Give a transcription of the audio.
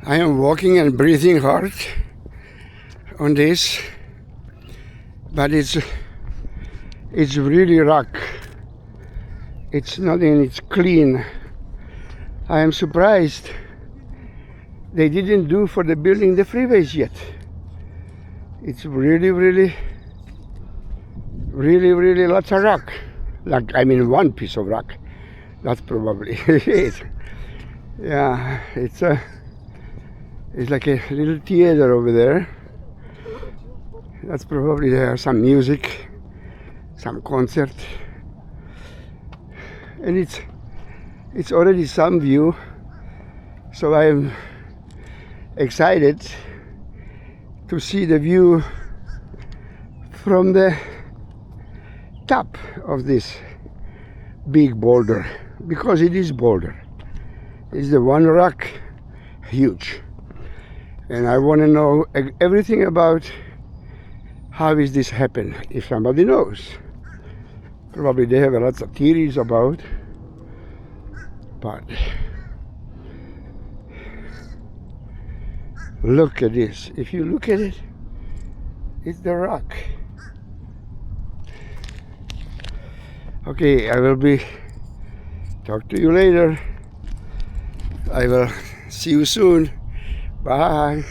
I am walking and breathing hard on this, but it's really rock. It's nothing, it's clean. I am surprised they didn't do for the building the freeways yet. It's really lots of rock. Like, I mean, one piece of rock. That's probably it. Yeah, it's like a little theater over there. That's probably there, some music, some concert. And it's already some view, so I am excited to see the view from the top of this big boulder, because it is boulder. It's the one rock, huge. And I want to know everything about how is this happen, if somebody knows. Probably they have lots of theories about, but look at this. If you look at it, it's the rock. Okay, I will talk to you later. I will see you soon. Bye.